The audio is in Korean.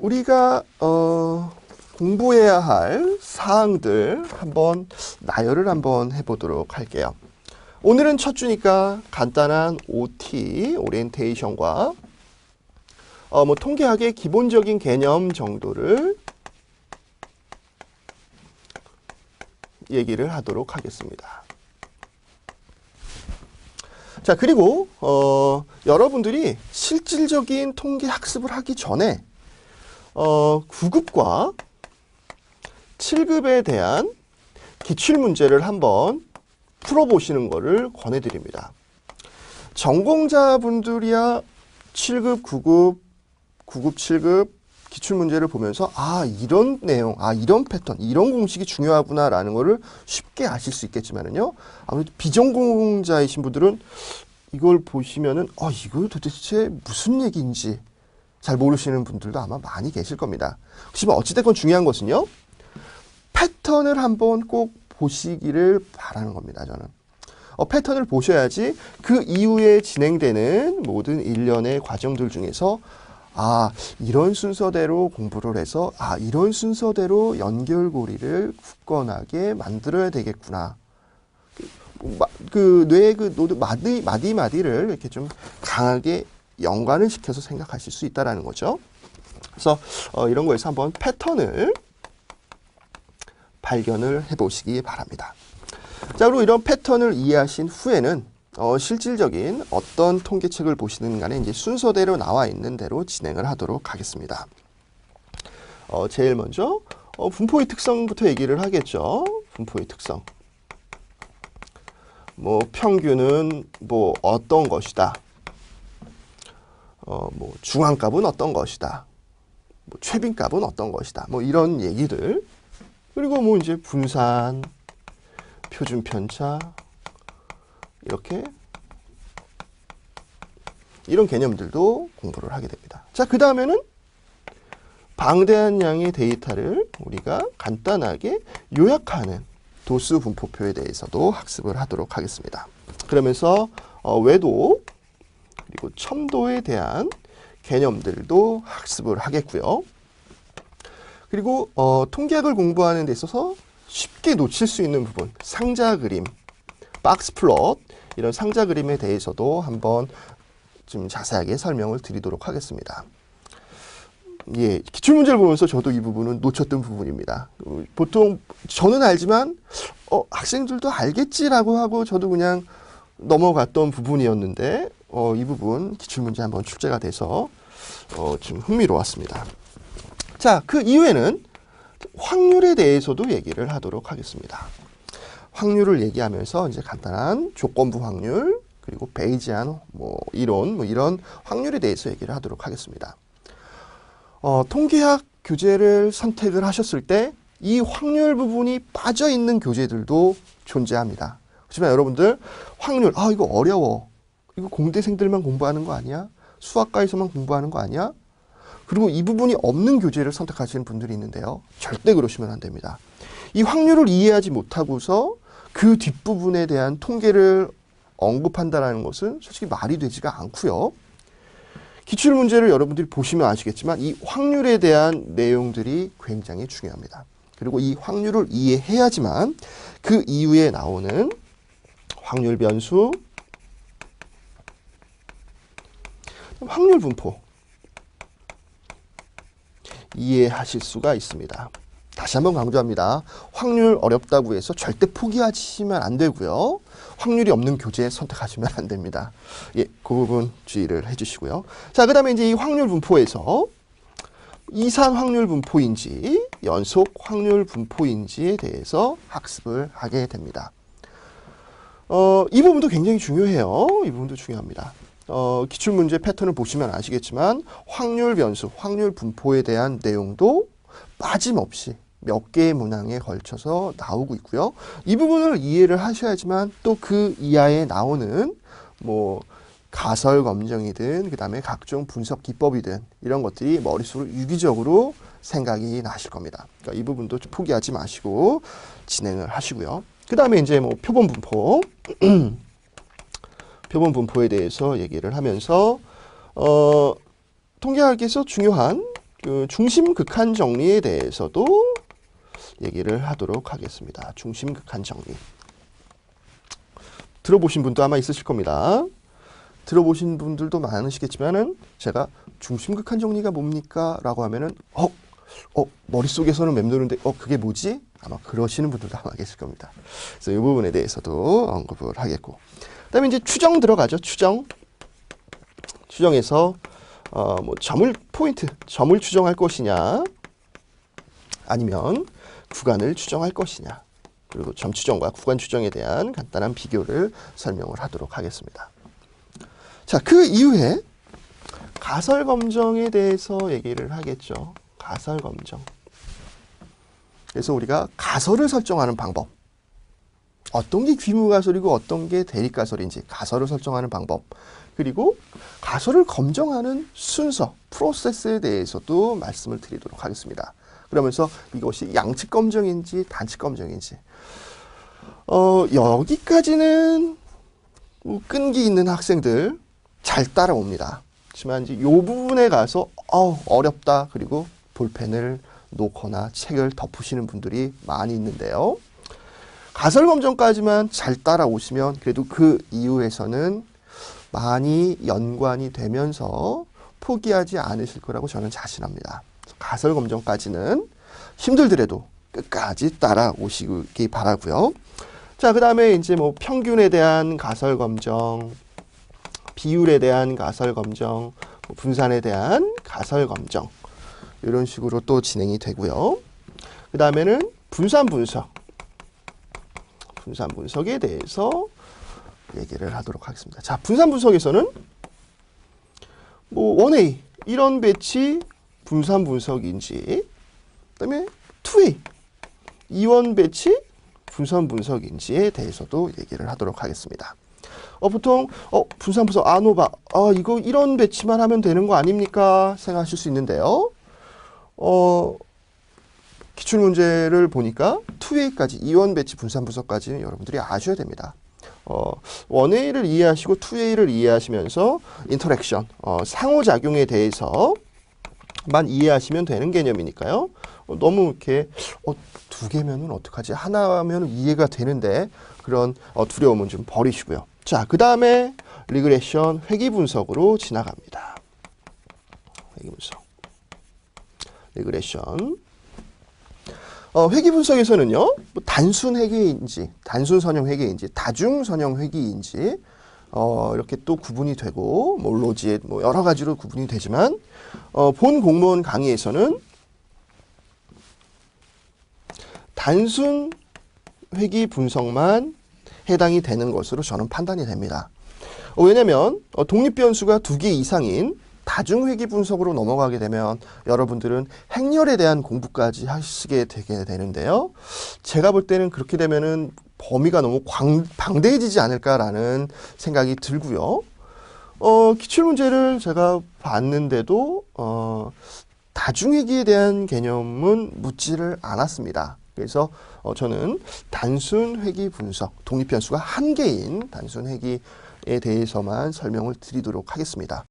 우리가 공부해야 할 사항들 한번 나열을 한번 해보도록 할게요. 오늘은 첫 주니까 간단한 OT, 오리엔테이션과 통계학의 기본적인 개념 정도를 얘기를 하도록 하겠습니다. 자, 그리고 여러분들이 실질적인 통계 학습을 하기 전에 9급과 7급에 대한 기출문제를 한번 풀어보시는 것을 권해드립니다. 전공자분들이야 7급, 9급, 9급, 7급 기출문제를 보면서 이런 내용, 이런 패턴, 이런 공식이 중요하구나라는 것을 쉽게 아실 수 있겠지만은요. 아무래도 비전공자이신 분들은 이걸 보시면은 이거 도대체 무슨 얘기인지 잘 모르시는 분들도 아마 많이 계실 겁니다. 하지만 어찌됐건 중요한 것은요. 패턴을 한번 꼭 보시기를 바라는 겁니다. 저는. 패턴을 보셔야지 그 이후에 진행되는 모든 일련의 과정들 중에서 이런 순서대로 공부를 해서 이런 순서대로 연결고리를 굳건하게 만들어야 되겠구나. 그 뇌의 그 마디마디를 이렇게 좀 강하게 연관을 시켜서 생각하실 수 있다라는 거죠. 그래서 이런 거에서 한번 패턴을 발견을 해보시기 바랍니다. 자, 그리고 이런 패턴을 이해하신 후에는 실질적인 어떤 통계책을 보시는 간에 이제 순서대로 나와 있는 대로 진행을 하도록 하겠습니다. 제일 먼저 분포의 특성부터 얘기를 하겠죠. 분포의 특성. 평균은 어떤 것이다. 중앙값은 어떤 것이다. 최빈값은 어떤 것이다. 이런 얘기들. 그리고 이제 분산, 표준 편차, 이렇게 이런 개념들도 공부를 하게 됩니다. 자, 그 다음에는 방대한 양의 데이터를 우리가 간단하게 요약하는 도수 분포표에 대해서도 학습을 하도록 하겠습니다. 그러면서 외도 그리고 첨도에 대한 개념들도 학습을 하겠고요. 그리고 통계학을 공부하는 데 있어서 쉽게 놓칠 수 있는 부분, 상자 그림, 박스 플롯, 이런 상자 그림에 대해서도 한번 좀 자세하게 설명을 드리도록 하겠습니다. 예, 기출문제를 보면서 저도 이 부분은 놓쳤던 부분입니다. 보통 저는 알지만 학생들도 알겠지라고 하고 저도 그냥 넘어갔던 부분이었는데 이 부분 기출문제 한번 출제가 돼서 좀 흥미로웠습니다. 자, 그 이후에는 확률에 대해서도 얘기를 하도록 하겠습니다. 확률을 얘기하면서 이제 간단한 조건부 확률, 그리고 베이지안 이론, 이런 확률에 대해서 얘기를 하도록 하겠습니다. 통계학 교재를 선택을 하셨을 때 이 확률 부분이 빠져 있는 교재들도 존재합니다. 하지만 여러분들 확률, 이거 어려워. 이거 공대생들만 공부하는 거 아니야? 수학과에서만 공부하는 거 아니야? 그리고 이 부분이 없는 교재를 선택하시는 분들이 있는데요. 절대 그러시면 안 됩니다. 이 확률을 이해하지 못하고서 그 뒷부분에 대한 통계를 언급한다는 것은 솔직히 말이 되지가 않고요. 기출문제를 여러분들이 보시면 아시겠지만 이 확률에 대한 내용들이 굉장히 중요합니다. 그리고 이 확률을 이해해야지만 그 이후에 나오는 확률 변수, 확률 분포 이해하실 수가 있습니다. 다시 한번 강조합니다. 확률 어렵다고 해서 절대 포기하시면 안 되고요. 확률이 없는 교재 선택하시면 안 됩니다. 예, 그 부분 주의를 해주시고요. 자, 그 다음에 이제 이 확률 분포에서 이산 확률 분포인지 연속 확률 분포인지에 대해서 학습을 하게 됩니다. 이 부분도 굉장히 중요해요. 이 부분도 중요합니다. 기출문제 패턴을 보시면 아시겠지만 확률 변수, 확률 분포에 대한 내용도 빠짐없이 몇 개의 문항에 걸쳐서 나오고 있고요. 이 부분을 이해를 하셔야지만 또 그 이하에 나오는 가설 검정이든 그다음에 각종 분석 기법이든 이런 것들이 머릿속으로 유기적으로 생각이 나실 겁니다. 그러니까 이 부분도 좀 포기하지 마시고 진행을 하시고요. 그다음에 이제 표본 분포 표본 분포에 대해서 얘기를 하면서 통계학에서 중요한 그 중심 극한 정리에 대해서도 얘기를 하도록 하겠습니다. 중심 극한 정리. 들어보신 분도 아마 있으실 겁니다. 들어보신 분들도 많으시겠지만은 제가 중심 극한 정리가 뭡니까? 라고 하면은 머릿속에서는 맴도는데 그게 뭐지? 아마 그러시는 분들도 아마 계실 겁니다. 그래서 이 부분에 대해서도 언급을 하겠고. 그다음에 이제 추정 들어가죠. 추정에서 뭐 점을 추정할 것이냐, 아니면 구간을 추정할 것이냐, 그리고 점 추정과 구간 추정에 대한 간단한 비교를 설명을 하도록 하겠습니다. 자, 그 이후에 가설 검정에 대해서 얘기를 하겠죠. 가설 검정. 그래서 우리가 가설을 설정하는 방법. 어떤 게 귀무가설이고 어떤 게 대립가설인지 가설을 설정하는 방법. 그리고 가설을 검정하는 순서, 프로세스에 대해서도 말씀을 드리도록 하겠습니다. 그러면서 이것이 양측 검정인지 단측 검정인지. 여기까지는 끈기 있는 학생들 잘 따라옵니다. 하지만 이제 이 부분에 가서 어렵다. 그리고 볼펜을 놓거나 책을 덮으시는 분들이 많이 있는데요. 가설 검정까지만 잘 따라오시면 그래도 그 이후에서는 많이 연관이 되면서 포기하지 않으실 거라고 저는 자신합니다. 가설 검정까지는 힘들더라도 끝까지 따라오시기 바라고요. 자, 그 다음에 이제 뭐 평균에 대한 가설 검정, 비율에 대한 가설 검정, 분산에 대한 가설 검정, 이런 식으로 또 진행이 되고요. 그 다음에는 분산 분석에 대해서 얘기를 하도록 하겠습니다. 자, 분산 분석에서는 뭐 1A 이런 배치 분산 분석인지, 그다음에 2A 이원 배치 분산 분석인지에 대해서도 얘기를 하도록 하겠습니다. 보통 분산 분석 아노바 이거 이런 배치만 하면 되는 거 아닙니까? 생각하실 수 있는데요. 기출문제를 보니까 2A까지 이원 배치 분산 분석까지는 여러분들이 아셔야 됩니다. 1A를 이해하시고 2A를 이해하시면서 인터랙션, 상호작용에 대해서만 이해하시면 되는 개념이니까요. 너무 이렇게 두 개면은 어떡하지? 하나면 이해가 되는데 그런 두려움은 좀 버리시고요. 자, 그 다음에 리그레션 회귀 분석으로 지나갑니다. 회귀 분석. 리그레션. 회귀 분석에서는요, 뭐 단순 회귀인지, 단순 선형 회귀인지, 다중 선형 회귀인지, 이렇게 또 구분이 되고, 뭐 로지에 뭐 여러 가지로 구분이 되지만, 본 공무원 강의에서는 단순 회귀 분석만 해당이 되는 것으로 저는 판단이 됩니다. 왜냐면 독립변수가 2개 이상인 다중회귀 분석으로 넘어가게 되면 여러분들은 행렬에 대한 공부까지 하시게 되게 되는데요. 제가 볼 때는 그렇게 되면은 범위가 너무 방대해지지 않을까라는 생각이 들고요. 기출문제를 제가 봤는데도 다중회귀에 대한 개념은 묻지를 않았습니다. 그래서 저는 단순 회귀 분석, 독립변수가 1개인 단순 회귀에 대해서만 설명을 드리도록 하겠습니다.